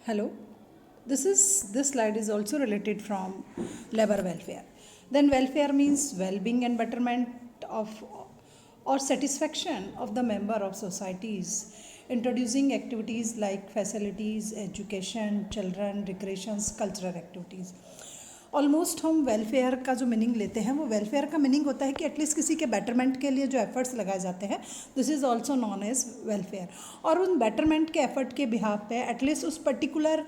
Hello. This slide is also related from labor welfare. Then welfare means well-being and betterment of or satisfaction of the member of societies. Introducing activities like facilities, education, children, recreations, cultural activities. Almost हम welfare का जो meaning लेते हैं वो welfare का meaning होता है कि एटलीस्ट किसी के बेटरमेंट के लिए जो एफर्ट्स लगाए जाते हैं this is also known as welfare. और उन बेटरमेंट के एफर्ट के बिहाफ पे एटलीस्ट उस पर्टिकुलर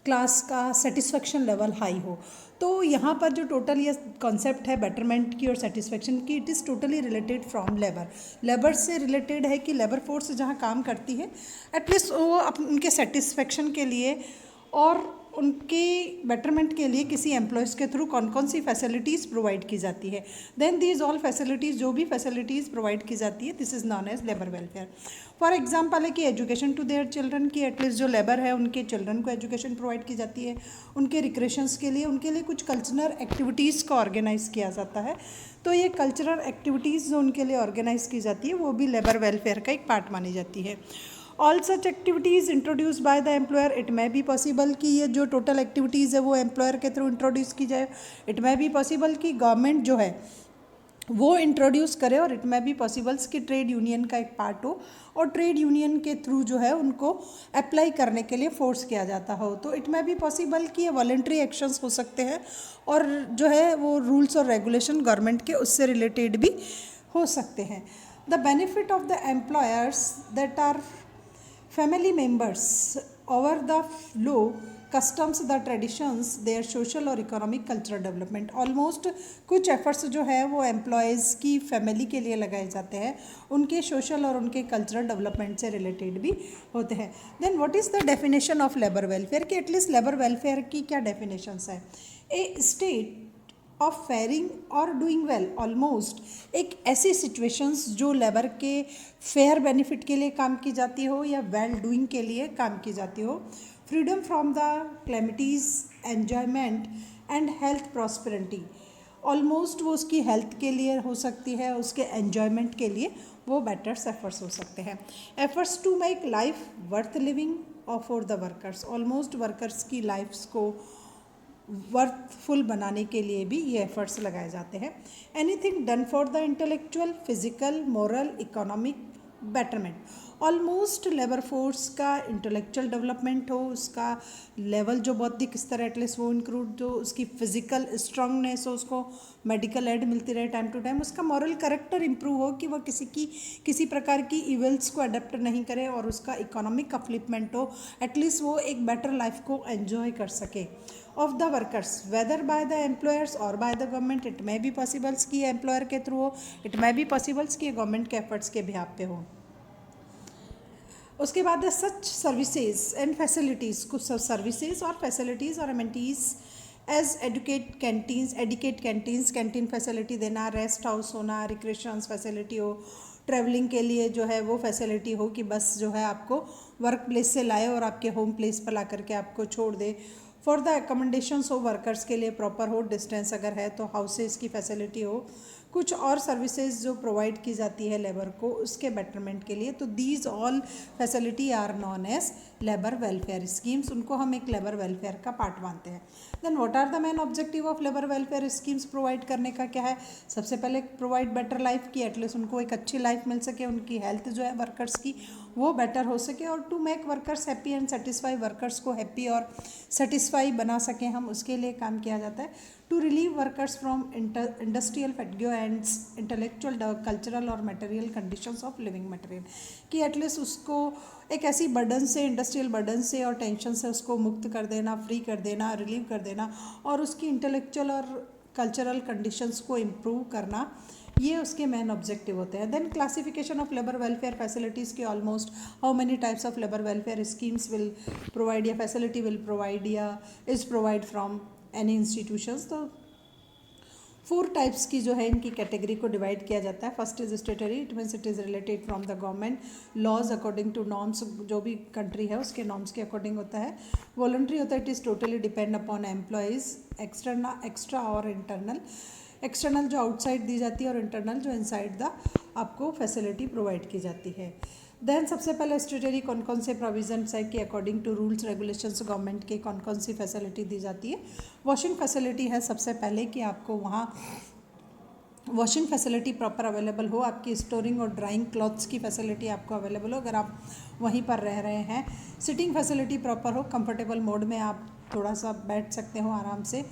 क्लास का सेटिस्फेक्शन लेवल हाई हो। तो यहाँ पर जो टोटल ये कॉन्सेप्ट है बेटरमेंट की और सेटिस्फेक्शन की, it is totally related from labour से रिलेटेड है कि लेबर फोर्स जहाँ काम करती है एटलीस्ट वो उनके सेटिस्फेक्शन के लिए और उनके बेटरमेंट के लिए किसी एम्प्लॉयज़ के थ्रू कौन कौन सी फैसिलिटीज़ प्रोवाइड की जाती है। देन दीज ऑल फैसिलिटीज़, जो भी फैसिलिटीज़ प्रोवाइड की जाती है, this is known as labour welfare. For example है कि एजुकेशन टू देयर चिल्ड्रन की एटलीस्ट जो लेबर है उनके चिल्ड्रन को एजुकेशन प्रोवाइड की जाती है। उनके रिक्रेशंस के लिए उनके लिए कुछ कल्चरल एक्टिविटीज़ को ऑर्गेनाइज़ किया जाता है। तो ये कल्चरल एक्टिविटीज़ जो उनके लिए ऑर्गेनाइज़ की जाती है वो भी लेबर वेलफेयर का एक पार्ट मानी जाती है। All such activities introduce by the employer, it may be possible कि ये जो टोटल एक्टिविटीज़ है वो एम्प्लॉयर के थ्रू इंट्रोड्यूस की जाए। इट मे बी पॉसिबल कि गवर्नमेंट जो है वो इंट्रोड्यूस करे, और इट मे बी पॉसिबल्स कि ट्रेड यूनियन का एक पार्ट हो और ट्रेड यूनियन के थ्रू जो है उनको अप्लाई करने के लिए फोर्स किया जाता हो। तो इट मे बी पॉसिबल कि ये वॉलंटरी एक्शंस हो सकते हैं और जो है वो रूल्स और रेगुलेशन गवर्नमेंट के उससे रिलेटेड भी हो सकते हैं। The benefit of the employers that are family members over the law, customs, the traditions, their social और economic cultural development। ऑलमोस्ट कुछ एफर्ट्स जो है वो एम्प्लॉयज़ की फैमिली के लिए लगाए जाते हैं, उनके सोशल और उनके कल्चरल डेवलपमेंट से रिलेटेड भी होते हैं। Then what is the definition of labour welfare, कि एटलीस्ट लेबर वेलफेयर की क्या डेफिनेशंस है। ए स्टेट ऑफ फेयरिंग और डूइंग वेल, ऑलमोस्ट एक ऐसी सिचुएशंस जो लेबर के फेयर बेनिफिट के लिए काम की जाती हो या वेल डूइंग के लिए काम की जाती हो। Freedom from the calamities, enjoyment and health prosperity, almost वो उसकी हेल्थ के लिए हो सकती है, उसके एन्जॉयमेंट के लिए वो बेटर एफर्ट्स हो सकते हैं। Efforts to make life worth living और for the workers, almost workers की लाइफ्स को वर्थफुल बनाने के लिए भी ये एफर्ट्स लगाए जाते हैं। Anything done for the intellectual, physical, moral, economic betterment, almost labour force का इंटेलेक्चुअल डेवलपमेंट हो, उसका लेवल जो बौद्धिक स्तर एटलीस्ट वो इंक्लूड, जो उसकी फिजिकल स्ट्रांगनेस हो, उसको मेडिकल एड मिलती रहे टाइम टू टाइम, उसका मॉरल करेक्टर इंप्रूव हो कि वह किसी प्रकार की इवेल्स को अडेप्ट नहीं करे, और उसका इकोनॉमिक अपलिफ्टमेंट हो, एटलीस्ट वो एक बेटर लाइफ को एंजॉय कर सके। Of the workers whether by the employers और by the government, it may be possibles कि एम्प्लॉयर के थ्रू हो, इट मे बी पॉसिबल्स कि गवर्नमेंट के एफर्ट्स के बिहाफ पे हो। उसके बाद सच सर्विसेज एंड फैसिलिटीज़, कुछ सर्विसेज और फैसिलिटीज़ और amenities as adequate canteens, canteen facility देना, रेस्ट हाउस होना, रिक्रेशंस फैसिलिटी हो, ट्रैवलिंग के लिए जो है वो फैसिलिटी हो कि बस जो है आपको वर्क प्लेस से लाए और आपके होम प्लेस पर ला करके आपको छोड़ दे। फॉर द एकोमोडेशंस हो, वर्कर्स के लिए प्रॉपर हो, डिस्टेंस अगर है तो हाउसेस की फैसिलिटी हो, कुछ और सर्विसेज जो प्रोवाइड की जाती है लेबर को उसके बेटरमेंट के लिए। तो these all facility are known as labour welfare schemes, उनको हम एक लेबर वेलफेयर का पार्ट मानते हैं। Then what are the main objective of labour welfare schemes, provide करने का क्या है। सबसे पहले प्रोवाइड बेटर लाइफ की, एटलीस्ट उनको एक अच्छी लाइफ मिल सके, उनकी हेल्थ जो है वर्कर्स की वो बेटर हो सके, और to make workers happy and satisfy, workers को हैप्पी और सेटिस्फाई बना सकें हम, उसके लिए काम किया जाता है। To relieve workers from industrial fatigue and intellectual, cultural और material conditions of living material, कि एटलीस्ट उसको एक ऐसी बर्डन से, इंडस्ट्रियल बर्डन से और टेंशन से उसको मुक्त कर देना, फ्री कर देना, रिलीव कर देना, और उसकी इंटेलेक्चुअल और कल्चरल कंडीशंस को इम्प्रूव करना, ये उसके मेन ऑब्जेक्टिव होते हैं। Then classification of labour welfare facilities के, almost how many types of labour welfare schemes will provide या फैसिलिटी विल प्रोवाइड या is provide from any institutions. तो 4 टाइप्स की जो है इनकी कैटेगरी को डिवाइड किया जाता है। First is statutory, it means it is related from the government laws according to norms, जो भी कंट्री है उसके नॉर्म्स के अकॉर्डिंग होता है। वॉलंटरी होता है, it is totally depend upon employees, extra और इंटरनल, एक्सटर्नल जो आउटसाइड दी जाती है और इंटरनल जो इनसाइड द आपको फैसिलिटी प्रोवाइड की जाती है। देन सबसे पहले स्टेटरी कौन कौन से प्रोविजंस है कि according to rules regulations government के कौन कौन सी फैसिलिटी दी जाती है। वॉशिंग फैसिलिटी है सबसे पहले कि आपको वहाँ वॉशिंग फैसिलिटी प्रॉपर अवेलेबल हो, आपकी स्टोरिंग और ड्राइंग क्लॉथ्स की फैसिलिटी आपको अवेलेबल हो अगर आप वहीं पर रह रहे हैं। सिटिंग फैसिलिटी प्रॉपर हो, कंफर्टेबल मोड में आप थोड़ा सा बैठ सकते हो आराम से।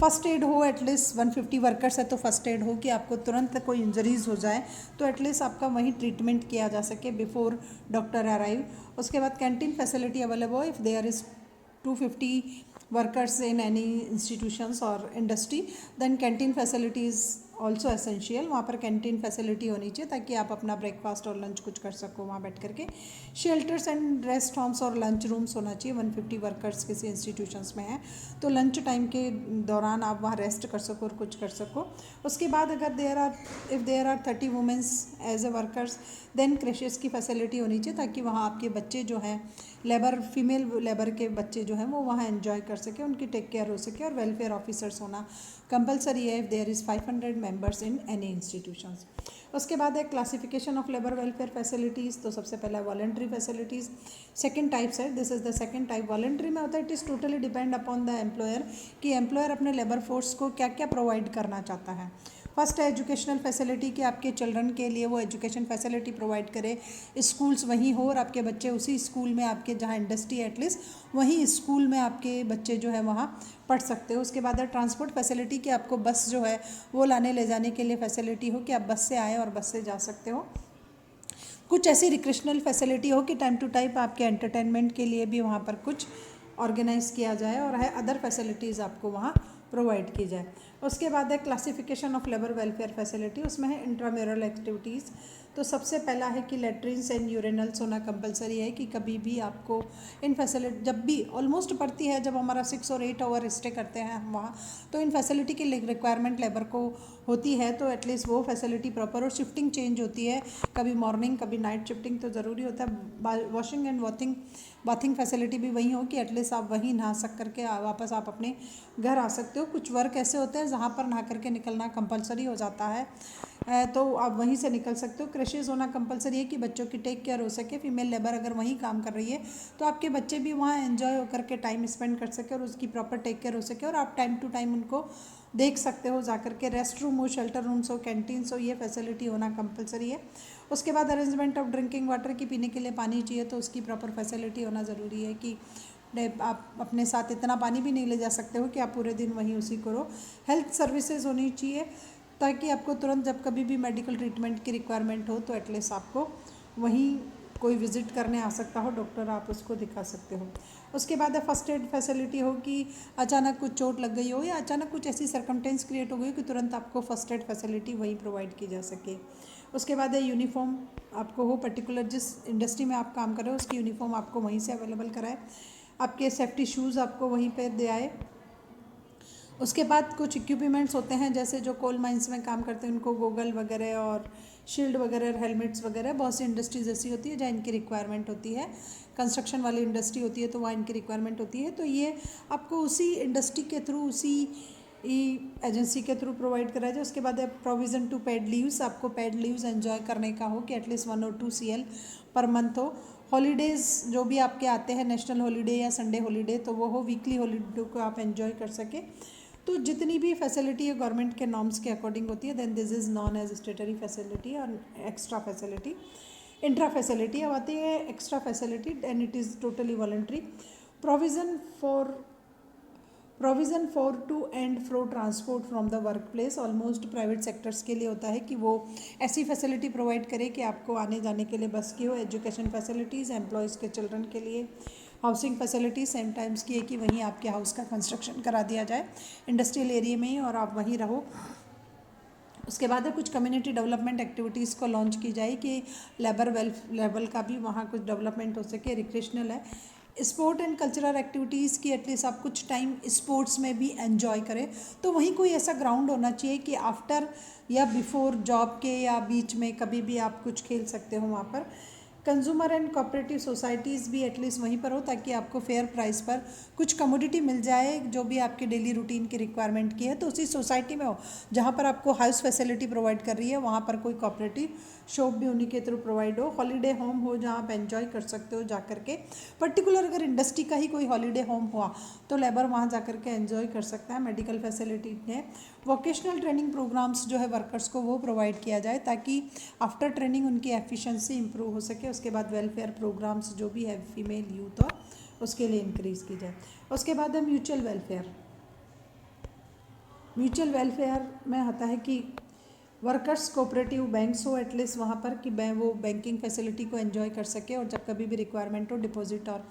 फर्स्ट एड हो, एटलीस्ट 150 वर्कर्स है तो फर्स्ट एड हो कि आपको तुरंत कोई इंजरीज हो जाए तो एटलीस्ट आपका वहीं ट्रीटमेंट किया जा सके बिफोर डॉक्टर अराइव। उसके बाद कैंटीन फैसिलिटी अवेलेबल हो if there is 250 workers in any institutions और industry, then canteen facility is also essential. वहाँ पर कैंटीन फैसिलिटी होनी चाहिए ताकि आप अपना ब्रेकफास्ट और लंच कुछ कर सको वहाँ बैठ करके। शेल्टर्स एंड रेस्ट होम्स और लंच रूम्स होना चाहिए। 150 वर्कर्स किसी इंस्टीट्यूशंस में हैं तो लंच टाइम के दौरान आप वहाँ रेस्ट कर सको और कुछ कर सको। उसके बाद अगर if there are 30 womens as a workers then creches की फैसिलिटी होनी चाहिए ताकि वहाँ आपके बच्चे जो हैं फीमेल लेबर के बच्चे जो हैं वो वहाँ एंजॉय कर सके, उनकी टेक केयर हो सके। और वेलफेयर ऑफिसर्स होना कंपलसरी है if there is 500 members in any institutions. उसके बाद है classification of labour welfare facilities. तो सबसे पहला वॉलंटरी फैसिलिटीज़, सेकंड टाइप्स है, this is the second type. Voluntary में होता है it is totally depend upon the employer कि एम्प्लॉयर अपने लेबर फोर्स को क्या क्या प्रोवाइड करना चाहता है। फर्स्ट है एजुकेशनल फैसिलिटी कि आपके चिल्ड्रन के लिए वो एजुकेशन फैसिलिटी प्रोवाइड करे, स्कूल्स वहीं हो और आपके बच्चे उसी स्कूल में, आपके जहाँ इंडस्ट्री है एटलीस्ट वहीं स्कूल में आपके बच्चे जो है वहाँ पढ़ सकते हो। उसके बाद है ट्रांसपोर्ट फैसिलिटी कि आपको बस जो है वो लाने ले जाने के लिए फैसिलिटी हो कि आप बस से आए और बस से जा सकते हो। कुछ ऐसी रिक्रेशनल फैसिलिटी हो कि टाइम टू टाइम आपके एंटरटेनमेंट के लिए भी वहाँ पर कुछ ऑर्गेनाइज किया जाए और है अदर फैसिलिटीज़ आपको वहाँ प्रोवाइड की जाए। उसके बाद है classification of labour welfare facility, उसमें है इंट्राम्यूरल एक्टिविटीज़। तो सबसे पहला है कि लेट्रिन्स एंड यूरिनल्स होना कंपलसरी है कि कभी भी आपको इन फैसिलिटी जब भी ऑलमोस्ट पड़ती है, जब हमारा 6 और 8 आवर स्टे करते हैं हम वहाँ, तो इन फैसिलिटी की रिक्वायरमेंट लेबर को होती है तो एटलीस्ट वो फैसिलिटी प्रॉपर। और शिफ्टिंग चेंज होती है, कभी मॉर्निंग कभी नाइट शिफ्टिंग, तो ज़रूरी होता है वॉशिंग एंड बाथिंग फैसिलिटी भी वहीं हो कि एटलीस्ट आप वहीं नहा सक करके वापस आप अपने घर आ सकते हो। कुछ वर्क ऐसे होते हैं जहाँ पर नहा करके निकलना कंपलसरी हो जाता है तो आप वहीं से निकल सकते हो। क्रशेज़ होना कंपलसरी है कि बच्चों की टेक केयर हो सके। फीमेल लेबर अगर वहीं काम कर रही है तो आपके बच्चे भी वहाँ एंजॉय होकर के टाइम स्पेंड कर सके और उसकी प्रॉपर टेक केयर हो सके और आप टाइम टू टाइम उनको देख सकते हो जा करके। रेस्ट रूम हो, शेल्टर रूम्स हो, कैंटीन्स हो, ये फैसिलिटी होना कंपलसरी है। उसके बाद अरेंजमेंट ऑफ ड्रिंकिंग वाटर की पीने के लिए पानी चाहिए तो उसकी प्रॉपर फैसिलिटी होना ज़रूरी है कि आप अपने साथ इतना पानी भी नहीं ले जा सकते हो कि आप पूरे दिन वहीं उसी करो। हेल्थ सर्विसेज होनी चाहिए ताकि आपको तुरंत जब कभी भी मेडिकल ट्रीटमेंट की रिक्वायरमेंट हो तो एटलीस्ट आपको वहीं कोई विज़िट करने आ सकता हो डॉक्टर, आप उसको दिखा सकते हो। उसके बाद फर्स्ट एड फैसिलिटी हो कि अचानक कुछ चोट लग गई हो या अचानक कुछ ऐसी सर्कमटेंस क्रिएट हो गई कि तुरंत आपको फर्स्ट एड फैसिलिटी वहीं प्रोवाइड की जा सके। उसके बाद है यूनिफॉर्म आपको हो, पर्टिकुलर जिस इंडस्ट्री में आप काम कर रहे हो उसकी यूनिफॉर्म आपको वहीं से अवेलेबल कराए। आपके सेफ्टी शूज़ आपको वहीं पर दे आए। उसके बाद कुछ इक्विपमेंट्स होते हैं जैसे जो कोल माइंस में काम करते हैं उनको गोगल वगैरह और शील्ड वगैरह, हेलमेट्स वगैरह, बहुत सी इंडस्ट्रीज ऐसी होती है जहाँ इनकी रिक्वायरमेंट होती है। कंस्ट्रक्शन वाली इंडस्ट्री होती है तो वहाँ इनकी रिक्वायरमेंट होती है, तो ये आपको उसी इंडस्ट्री के थ्रू, उसी एजेंसी के थ्रू प्रोवाइड कराया जाए। उसके बाद प्रोविज़न टू पेड लीव्स, आपको पेड लीव्स एंजॉय करने का हो कि एटलीस्ट 1 और 2 CL पर मंथ हो। हॉलीडेज़ जो भी आपके आते हैं, नेशनल हॉलीडे या संडे हॉलीडे, तो वो हो, वीकली हॉलीडे को आप एंजॉय कर सकें। तो जितनी भी फैसिलिटी है गवर्नमेंट के नॉर्म्स के अकॉर्डिंग होती है, then this is known as statutory facility और एक्स्ट्रा फैसिलिटी। इंट्रा फैसिलिटी अब आती है extra facility and it is totally voluntary. Provision for to and fro transport from the work place, almost private sectors के लिए होता है कि वो ऐसी फैसिलिटी प्रोवाइड करे कि आपको आने जाने के लिए बस की हो। एजुकेशन फैसिलिटीज़, एम्प्लॉयज़ के चिल्ड्रन के लिए हाउसिंग फैसिलिटी सेम टाइम्स की है कि वहीं आपके हाउस का कंस्ट्रक्शन करा दिया जाए इंडस्ट्रियल एरिया में ही और आप वहीं रहो। उसके बाद कुछ कम्युनिटी डेवलपमेंट एक्टिविटीज़ को लॉन्च की जाए कि लेबर लेवल का भी वहाँ कुछ डेवलपमेंट हो सके। रिक्रेशनल है, स्पोर्ट एंड कल्चरल एक्टिविटीज़ की एटलीस्ट आप कुछ टाइम स्पोर्ट्स में भी एंजॉय करें तो वहीं कोई ऐसा ग्राउंड होना चाहिए कि आफ्टर या बिफोर जॉब के या बीच में कभी भी आप कुछ खेल सकते हो वहाँ पर। कंज्यूमर एंड कोऑपरेटिव सोसाइटीज़ भी एटलीस्ट वहीं पर हो ताकि आपको फेयर प्राइस पर कुछ कमोडिटी मिल जाए जो भी आपके डेली रूटीन की रिक्वायरमेंट की है, तो उसी सोसाइटी में हो जहाँ पर आपको हाउस फैसिलिटी प्रोवाइड कर रही है वहाँ पर कोई कोऑपरेटिव शॉप भी उन्हीं के थ्रू प्रोवाइड हो, हॉलीडे होम हो जहाँ आप एंजॉय कर सकते हो जा कर के। पर्टिकुलर अगर इंडस्ट्री का ही कोई हॉलीडे होम हुआ तो लेबर वहाँ जा कर के एंजॉय कर सकता है। मेडिकल फैसिलिटी है। वोकेशनल ट्रेनिंग प्रोग्राम्स जो है वर्कर्स को वो प्रोवाइड किया जाए ताकि आफ्टर ट्रेनिंग उनकी एफिशिएंसी इंप्रूव हो सके। उसके बाद वेलफेयर प्रोग्राम्स जो भी है फीमेल यूथ और उसके लिए इंक्रीज़ की जाए। उसके बाद है म्यूचुअल वेलफेयर। म्यूचुअल वेलफेयर में आता है कि वर्कर्स कोऑपरेटिव बैंक्स हो एटलीस्ट वहाँ पर कि वो बैंकिंग फैसिलिटी को एंजॉय कर सके और जब कभी भी रिक्वायरमेंट हो डिपॉजिट और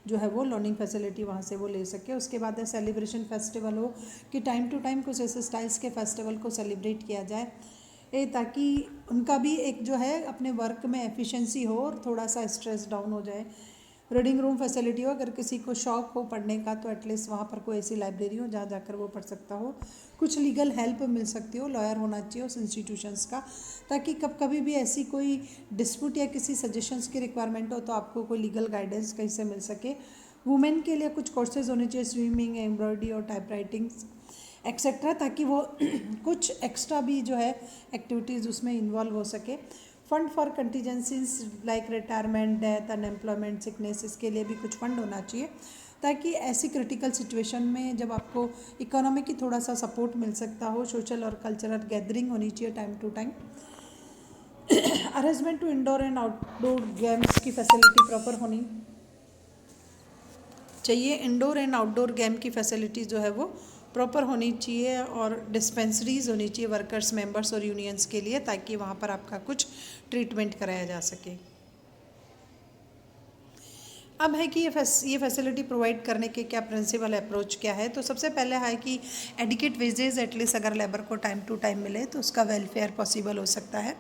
जो है वो लोनिंग फैसिलिटी वहाँ से वो ले सके। उसके बाद है सेलिब्रेशन फेस्टिवल हो कि टाइम टू टाइम कुछ ऐसे स्टाइल्स के फेस्टिवल को सेलिब्रेट किया जाए ताकि उनका भी एक जो है अपने वर्क में एफिशिएंसी हो और थोड़ा सा स्ट्रेस डाउन हो जाए। रीडिंग रूम फैसिलिटी हो, अगर किसी को शौक हो पढ़ने का तो एटलीस्ट वहाँ पर कोई ऐसी लाइब्रेरी हो जहाँ जाकर वो पढ़ सकता हो। कुछ लीगल हेल्प मिल सकती हो, लॉयर होना चाहिए उस इंस्टीट्यूशंस का ताकि कभी भी ऐसी कोई डिस्प्यूट या किसी सजेशंस की रिक्वायरमेंट हो तो आपको कोई लीगल गाइडेंस कहीं से मिल सके। वुमेन के लिए कुछ कोर्सेज होने चाहिए, स्विमिंग, एम्ब्रॉयडरी और टाइप राइटिंग एक्सेट्रा, ताकि वो कुछ एक्स्ट्रा भी जो है एक्टिविटीज़ उसमें इन्वॉल्व हो सके। Fund for contingencies like retirement, death, unemployment, sickness, इसके लिए भी कुछ फंड होना चाहिए ताकि ऐसी क्रिटिकल सिचुएशन में जब आपको इकोनॉमी की थोड़ा सा सपोर्ट मिल सकता हो। सोशल और कल्चरल गैदरिंग होनी चाहिए time to time. Arrangement to indoor and outdoor games की फैसिलिटी प्रॉपर होनी चाहिए। इंडोर एंड आउटडोर गेम की फैसिलिटी जो है वो प्रॉपर होनी चाहिए और डिस्पेंसरीज होनी चाहिए वर्कर्स, मेंबर्स और यूनियंस के लिए ताकि वहाँ पर आपका कुछ ट्रीटमेंट कराया जा सके। अब है कि ये फैसिलिटी प्रोवाइड करने के क्या प्रिंसिपल अप्रोच क्या है। तो सबसे पहले है कि एडिकेट वेजेस एटलीस्ट अगर लेबर को टाइम टू टाइम मिले तो उसका वेलफेयर पॉसिबल हो सकता है।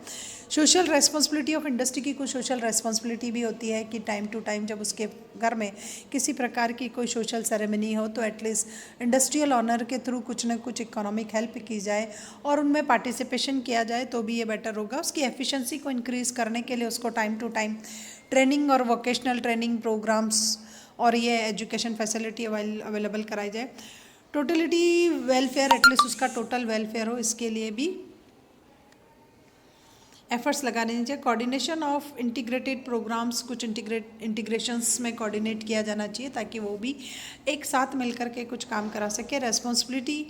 सोशल रेस्पॉन्सिबिलिटी ऑफ इंडस्ट्री की कुछ सोशल रेस्पॉन्सिबिलिटी भी होती है कि टाइम टू टाइम जब उसके घर में किसी प्रकार की कोई सोशल सेरेमनी हो तो एटलीस्ट इंडस्ट्रियल ऑनर के थ्रू कुछ ना कुछ इकोनॉमिक हेल्प की जाए और उनमें पार्टिसिपेशन किया जाए तो भी ये बेटर होगा। उसकी एफिशिएंसी को इंक्रीज़ करने के लिए उसको टाइम टू टाइम ट्रेनिंग और वोकेशनल ट्रेनिंग प्रोग्राम्स और ये एजुकेशन फैसिलिटी अवेलेबल कराई जाए। टोटलिटी वेलफेयर एटलीस्ट उसका टोटल वेलफेयर हो, इसके लिए भी एफर्ट्स लगाने चाहिए। कोऑर्डिनेशन ऑफ इंटीग्रेटेड प्रोग्राम्स, कुछ इंटीग्रेशंस में कोऑर्डिनेट किया जाना चाहिए ताकि वो भी एक साथ मिलकर के कुछ काम करा सके। रेस्पॉन्सिबिलिटी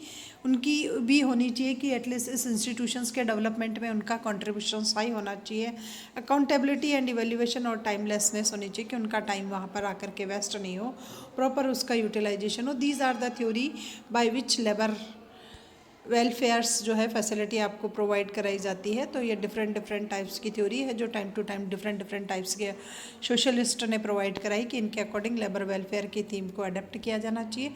उनकी भी होनी चाहिए कि एटलीस्ट इस इंस्टीट्यूशंस के डेवलपमेंट में उनका कंट्रीब्यूशन हाई होना चाहिए। अकाउंटेबिलिटी एंड इवैल्यूएशन और टाइमलेसनेस होनी चाहिए कि उनका टाइम वहाँ पर आकर के वेस्ट नहीं हो, प्रॉपर उसका यूटिलाइजेशन हो। These are the theory by which labour welfares जो है फैसिलिटी आपको प्रोवाइड कराई जाती है। तो ये डिफरेंट टाइप्स की थ्योरी है जो time to time different types के सोशलिस्ट ने प्रोवाइड कराई कि इनके अकॉर्डिंग लेबर वेलफेयर की थीम को अडेप्ट किया जाना चाहिए।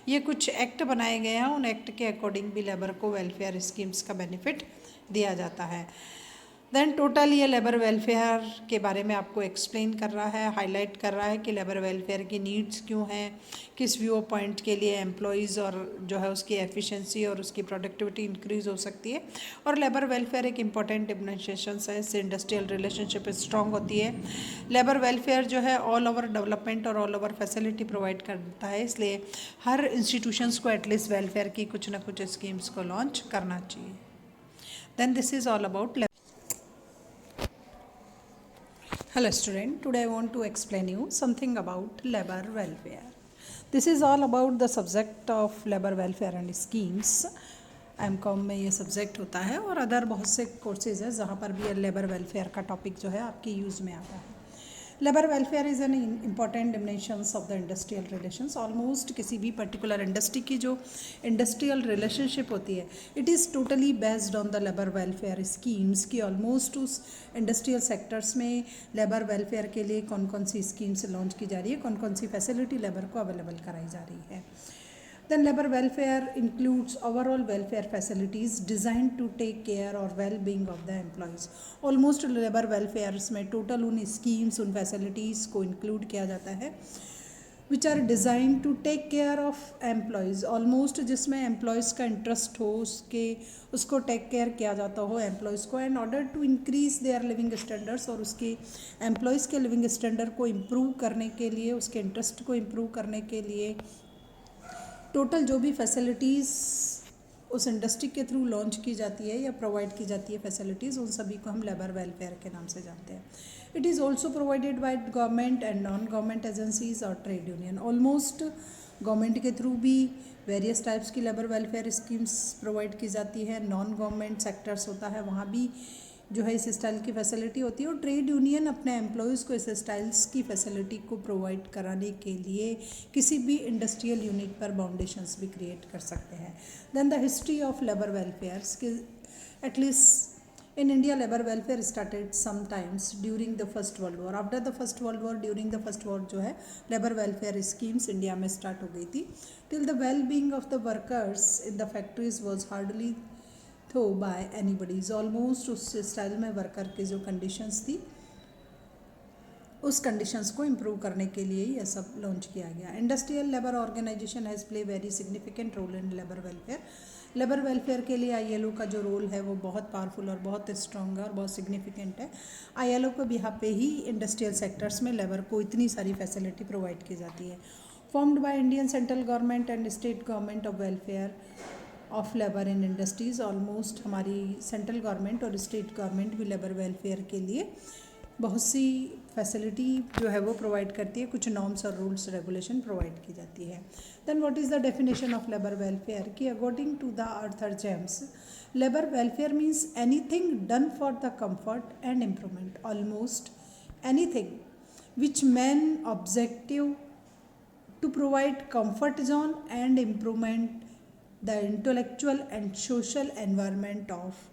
ये कुछ एक्ट बनाए गए हैं, उन एक्ट के अकॉर्डिंग भी लेबर को वेलफेयर स्कीम्स का बेनिफिट दिया जाता है। देन टोटल ये लेबर वेलफेयर के बारे में आपको एक्सप्लेन कर रहा है, हाईलाइट कर रहा है कि लेबर वेलफेयर की नीड्स क्यों हैं, किस व्यू पॉइंट के लिए एम्प्लॉयज़ और जो है उसकी एफिशिएंसी और उसकी प्रोडक्टिविटी इंक्रीज़ हो सकती है। और लेबर वेलफेयर एक इंपॉर्टेंट डिमेंशन है, इससे इंडस्ट्रियल रिलेशनशिप स्ट्रॉन्ग होती है। लेबर वेलफेयर जो है ऑल ओवर डेवलपमेंट और ऑल ओवर फैसिलिटी प्रोवाइड करता है, इसलिए हर इंस्टीट्यूशंस को एटलीस्ट वेलफेयर की कुछ ना कुछ स्कीम्स को लॉन्च करना चाहिए। Then this is all about Hello student, today I want to explain you something about labor welfare. This is all about the subject of labor welfare and schemes. MCom में ये subject होता है और other बहुत से courses है जहाँ पर भी लेबर वेलफेयर का टॉपिक जो है आपके यूज़ में आता है। Labour welfare is an important dimensions of the industrial relations. Almost किसी भी पर्टिकुलर इंडस्ट्री की जो इंडस्ट्रियल रिलेशनशिप होती है it is totally based on the labour welfare schemes की ऑलमोस्ट उस इंडस्ट्रियल सेक्टर्स में लेबर वेलफेयर के लिए कौन कौन सी स्कीम्स लॉन्च की जा रही है, कौन कौन सी फैसिलिटी लेबर को अवेलेबल कराई जा रही है। Then labor welfare includes overall welfare facilities designed to take care or well-being of the employees. Almost labor welfare में total उन schemes, उन facilities को include किया जाता है which are designed to take care of employees. Almost जिसमें employees का interest हो उसको take care किया जाता हो employees को in order to increase their living standards और उसके employees के living standard को improve करने के लिए, उसके interest को improve करने के लिए टोटल जो भी फैसिलिटीज़ उस इंडस्ट्री के थ्रू लॉन्च की जाती है या प्रोवाइड की जाती है फैसिलिटीज़, उन सभी को हम लेबर वेलफेयर के नाम से जानते हैं. It is also provided by government and non government agencies और ट्रेड यूनियन. ऑलमोस्ट गवर्नमेंट के थ्रू भी वेरियस टाइप्स की लेबर वेलफेयर स्कीम्स प्रोवाइड की जाती है. नॉन गवर्नमेंट सेक्टर्स होता है, वहाँ भी जो है इस स्टाइल की फैसिलिटी होती है. और ट्रेड यूनियन अपने एम्प्लॉयज़ को इस स्टाइल्स की फैसिलिटी को प्रोवाइड कराने के लिए किसी भी इंडस्ट्रियल यूनिट पर बाउंडेशंस भी क्रिएट कर सकते हैं. Then the history of labour welfare, at least in India, labor welfare started sometimes during the First World War. After the First World War, during the First War जो है लेबर वेलफेयर स्कीम्स इंडिया में start हो गई थी. Till the well being of the workers in the factories was hardly थो bye anybody's. Almost उस style में worker की जो कंडीशंस थी, उस कंडीशंस को इम्प्रूव करने के लिए यह सब लॉन्च किया गया. Industrial labour organisation has play very significant role in labour welfare. Labour welfare के लिए ILO का जो रोल है वो बहुत पावरफुल और बहुत स्ट्रॉन्ग है और बहुत सिग्निफिकेंट है. ILO को भी यहाँ पे ही इंडस्ट्रियल सेक्टर्स में लेबर को इतनी सारी फैसिलिटी प्रोवाइड की जाती है. Formed by Indian central government and state government of welfare of labour in industries. Almost हमारी सेंट्रल गवर्नमेंट और स्टेट गवर्नमेंट भी लेबर वेलफेयर के लिए बहुत सी फैसिलिटी जो है वो प्रोवाइड करती है. कुछ नॉर्म्स और रूल्स रेगुलेशन प्रोवाइड की जाती है. Then what is the definition of labour welfare कि according to the Arthur James, labour welfare means anything done for the comfort and improvement, almost anything which main objective to provide comfort zone and improvement the intellectual and social environment of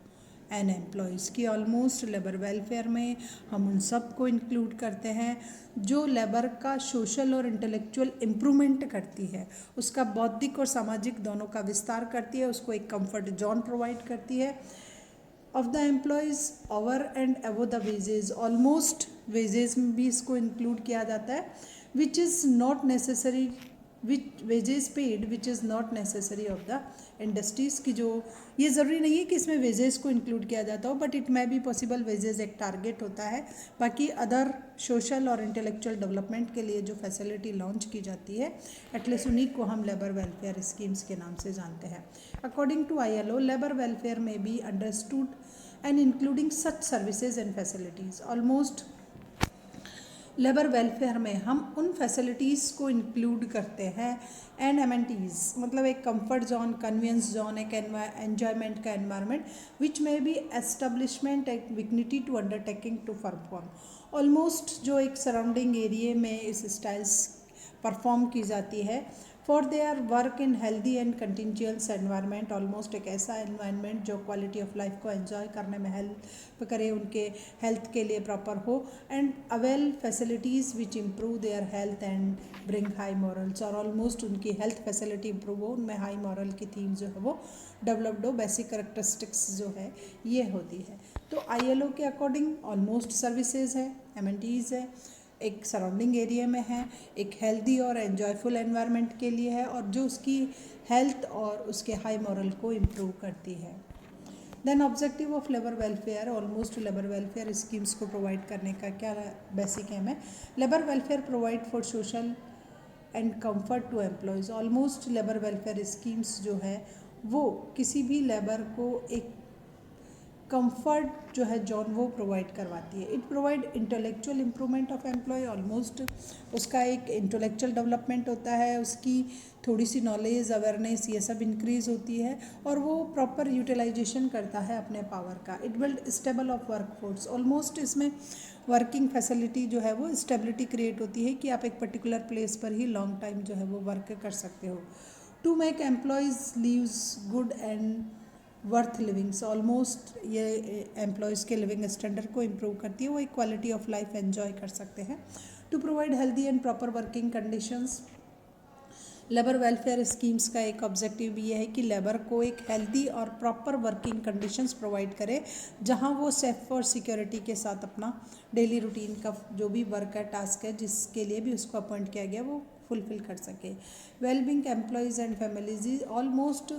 an employees की. Almost labour welfare में हम उन सब को include करते हैं जो labour का सोशल और इंटेलेक्चुअल इम्प्रूवमेंट करती है, उसका बौद्धिक और सामाजिक दोनों का विस्तार करती है, उसको एक कंफर्ट जोन प्रोवाइड करती है. Of the employees over and above the wages, almost wages में भी इसको इंक्लूड किया जाता है. Which is not necessary, which wages paid which is not necessary of the industries की जो ये ज़रूरी नहीं है कि इसमें वेजेस को इंक्लूड किया जाता हो, but it may be possible. Wages एक टारगेट होता है. बाकी अदर सोशल और इंटेलेक्चुअल डेवलपमेंट के लिए जो फैसिलिटी लॉन्च की जाती है, एटलीस्ट उन्हीं को हम लेबर वेलफेयर स्कीम्स के नाम से जानते हैं. According to ILO, labour welfare may be understood and including such services and facilities. Almost labour welfare में हम उन फैसिलिटीज़ को इंक्लूड करते हैं एंड एमेनिटीज़, मतलब एक कंफर्ट जोन, कन्वीनियंस जोन, एक एन्जॉयमेंट का environment which may be establishment एक dignity to undertaking to perform. Almost जो एक सराउंडिंग एरिया में इस स्टाइल्स परफॉर्म की जाती है for their work in healthy and continuous environment. Almost एक ऐसा एनवायरनमेंट जो क्वालिटी ऑफ लाइफ को एंजॉय करने में हेल्प करे, उनके हेल्थ के लिए प्रॉपर हो, and avail facilities which improve their health and bring high morals. और ऑलमोस्ट उनकी हेल्थ फैसिलिटी इम्प्रूव हो, उनमें हाई मॉरल की थीम जो है वो डेवलप्ड हो. बेसिक करेक्टरिस्टिक्स जो है ये होती है. तो ILO के अकॉर्डिंग ऑलमोस्ट सर्विसेज है, एमेनिटीज़ है, एक सराउंडिंग एरिया में है, एक हेल्दी और एन्जॉयफुल एनवायरनमेंट के लिए है, और जो उसकी हेल्थ और उसके हाई मॉरल को इम्प्रूव करती है. Then objective of labour welfare, almost labour welfare schemes को प्रोवाइड करने का क्या बेसिक एम है. Labour welfare provide for social and comfort to employees. Almost labour welfare schemes जो है वो किसी भी लेबर को एक कंफर्ट जो है जॉन वो प्रोवाइड करवाती है. It provide intellectual improvement of employee. Almost उसका एक इंटेलेक्चुअल डेवलपमेंट होता है, उसकी थोड़ी सी नॉलेज, अवेयरनेस, ये सब इंक्रीज़ होती है, और वो प्रॉपर यूटिलाइजेशन करता है अपने पावर का. It build stable of workforce. Almost इसमें वर्किंग फैसिलिटी जो है वो स्टेबिलिटी क्रिएट होती है कि आप एक पर्टिकुलर प्लेस पर ही लॉन्ग टाइम जो है वो वर्क कर सकते हो. To make employees lives good and worth livings. Almost ये एम्प्लॉयज़ के लिविंग स्टैंडर्ड को इम्प्रूव करती है, वो एक क्वालिटी ऑफ लाइफ एंजॉय कर सकते हैं. To provide healthy and proper working conditions. Labour welfare schemes का एक ऑब्जेक्टिव ये है कि लेबर को एक हेल्दी और प्रॉपर वर्किंग कंडीशंस प्रोवाइड करे, जहां वो सेफ और सिक्योरिटी के साथ अपना डेली रूटीन का जो भी वर्क है, टास्क है, जिसके लिए भी उसको अपॉइंट किया गया, वो फुलफिल कर सके. Wellbeing employees and families. Almost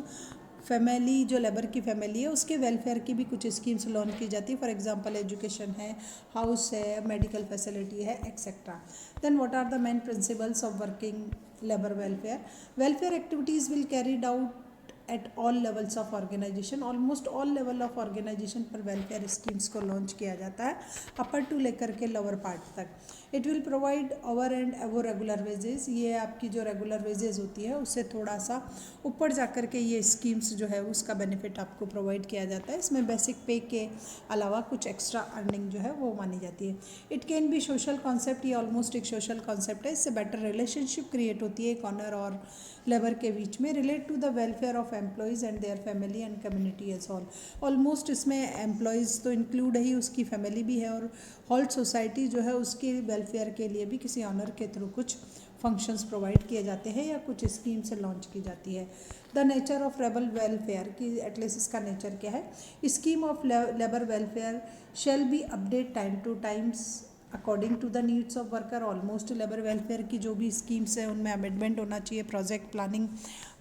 family जो लेबर की फैमिली है उसके वेलफेयर की भी कुछ स्कीम्स लॉन्च की जाती है. फॉर एग्जांपल एजुकेशन है, हाउस है, मेडिकल फैसिलिटी है, etcetera. Then what are the main principles of working labour welfare. Welfare activities will carried out at all levels of organisation, almost all level of organisation पर welfare schemes को launch किया जाता है, upper to लेकर के lower part तक. It will provide over and above regular wages, ये आपकी जो रेगुलर वेजेस होती है उससे थोड़ा सा ऊपर जा कर के ये स्कीम्स जो है उसका बेनिफिट आपको प्रोवाइड किया जाता है. इसमें बेसिक पे के अलावा कुछ एक्स्ट्रा अर्निंग जो है वो मानी जाती है. It can be social concept, ये ऑलमोस्ट एक सोशल कॉन्सेप्ट है. इससे बेटर रिलेशनशिप क्रिएट होती है एक ऑनर और लेबर के बीच में. Relate to the welfare of employees and their family and community as all. Almost इसमें एम्प्लॉयज़ तो इंक्लूड है ही, उसकी फैमिली भी है, और होल सोसाइटी जो है उसके वेलफेयर के लिए भी किसी ऑनर के थ्रू कुछ फंक्शंस प्रोवाइड किए जाते हैं या कुछ स्कीम से लॉन्च की जाती है. The nature of labour welfare की एटलीस्ट इसका नेचर क्या है. Scheme of labour welfare shall be update time to times according to the needs of worker. Almost labour welfare की जो भी स्कीम्स है उनमें अमेंडमेंट होना चाहिए, प्रोजेक्ट प्लानिंग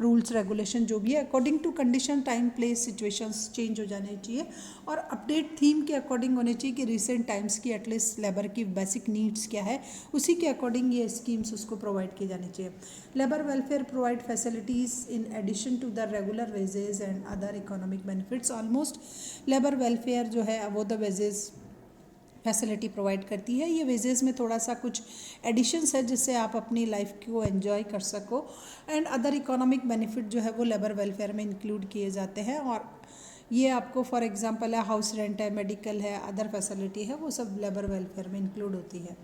रूल्स रेगुलेशन जो भी है according to condition time place situations change हो जाने चाहिए, और अपडेट थीम के अकॉर्डिंग होने चाहिए कि रिसेंट टाइम्स की एटलीस्ट लेबर की बेसिक नीड्स क्या है, उसी के अकॉर्डिंग ये स्कीम्स उसको प्रोवाइड की जानी चाहिए. Labour welfare provide facilities in addition to the regular wages and other economic benefits. Almost labour welfare जो है वो द वेजेस फैसिलिटी प्रोवाइड करती है. ये वेजेस में थोड़ा सा कुछ एडिशंस है जिससे आप अपनी लाइफ को एंजॉय कर सको, एंड अदर इकोनॉमिक बेनिफिट जो है वो लेबर वेलफेयर में इंक्लूड किए जाते हैं. और ये आपको फॉर एग्जांपल है हाउस रेंट है, मेडिकल है, अदर फैसिलिटी है, वो सब लेबर वेलफेयर में इंक्लूड होती है.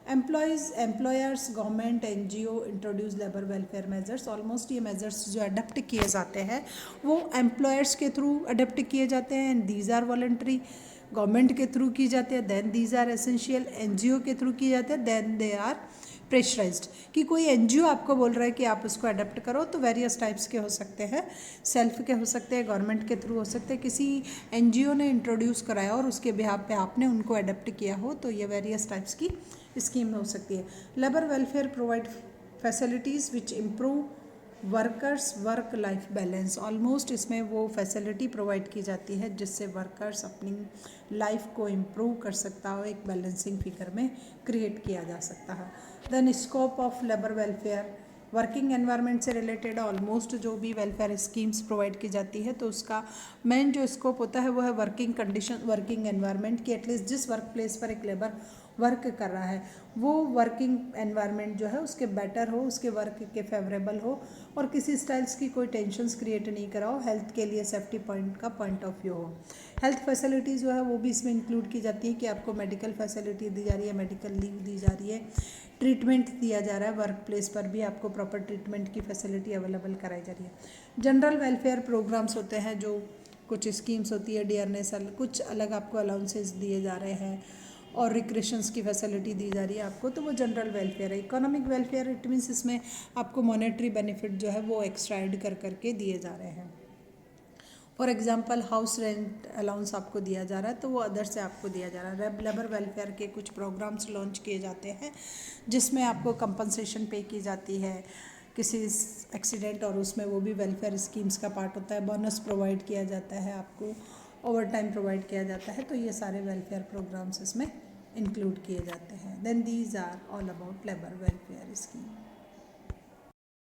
Employers government NGO introduce labour welfare measures. Almost ये मेजर्स जो अडेप्ट किए जाते हैं वो एम्प्लॉयर्स के थ्रू अडेप्ट किए जाते हैं, and these are voluntary. Government के थ्रू की जाती है, then these are essential. NGO के थ्रू की जाती है, देन दे आर प्रेशराइज्ड. कि कोई NGO आपको बोल रहा है कि आप उसको अडेप्ट करो, तो वेरियस टाइप्स के हो सकते हैं, सेल्फ के हो सकते हैं, गवर्नमेंट के थ्रू हो सकते हैं, किसी NGO ने इंट्रोड्यूस कराया और उसके बिहाफ पे आपने उनको अडेप्ट किया हो, तो ये वेरियस टाइप्स की स्कीम हो सकती है. Labour welfare provide facilities which improve workers work life balance. Almost इसमें वो फैसिलिटी प्रोवाइड की जाती है जिससे वर्कर्स अपनी लाइफ को इम्प्रूव कर सकता हो, एक बैलेंसिंग फिगर में क्रिएट किया जा सकता है. Then scope of labour welfare working environment से रिलेटेड ऑलमोस्ट जो भी वेलफेयर स्कीम्स प्रोवाइड की जाती है तो उसका मेन जो स्कोप होता है वो है वर्किंग कंडीशन, वर्किंग एनवायरनमेंट की. एटलीस्ट जिस वर्क प्लेस पर एक लेबर वर्क कर रहा है वो वर्किंग एनवायरनमेंट जो है उसके बेटर हो, उसके वर्क के फेवरेबल हो, और किसी स्टाइल्स की कोई टेंशन्स क्रिएट नहीं करा हो, हेल्थ के लिए सेफ्टी पॉइंट का पॉइंट ऑफ व्यू हो. हेल्थ फैसिलिटी जो है वो भी इसमें इंक्लूड की जाती है कि आपको मेडिकल फैसिलिटी दी जा रही है, मेडिकल लीव दी जा रही है, ट्रीटमेंट दिया जा रहा है, वर्क प्लेस पर भी आपको प्रॉपर ट्रीटमेंट की फैसिलिटी अवेलेबल कराई जा रही है. जनरल वेलफेयर प्रोग्राम्स होते हैं, जो कुछ स्कीम्स होती है, डियरनेस, कुछ अलग आपको अलाउंसेस दिए जा रहे हैं और रिक्रेशंस की फैसिलिटी दी जा रही है आपको, तो वो जनरल वेलफेयर है. इकोनॉमिक वेलफेयर इट मीन्स इसमें आपको मॉनेटरी बेनिफिट जो है वो एक्स्ट्रा ऐड कर करके दिए जा रहे हैं. For example house rent allowance आपको दिया जा रहा है तो वो अदर से आपको दिया जा रहा है. लेबर वेलफेयर के कुछ प्रोग्राम्स लॉन्च किए जाते हैं जिसमें आपको कंपनसेशन पे की जाती है किसी एक्सीडेंट, और उसमें वो भी वेलफेयर स्कीम्स का पार्ट होता है. बोनस प्रोवाइड किया जाता है आपको, ओवर टाइम प्रोवाइड किया जाता है, तो ये सारे वेलफेयर प्रोग्राम्स इसमें इंक्लूड किए जाते हैं. Then these are all about labour welfare scheme.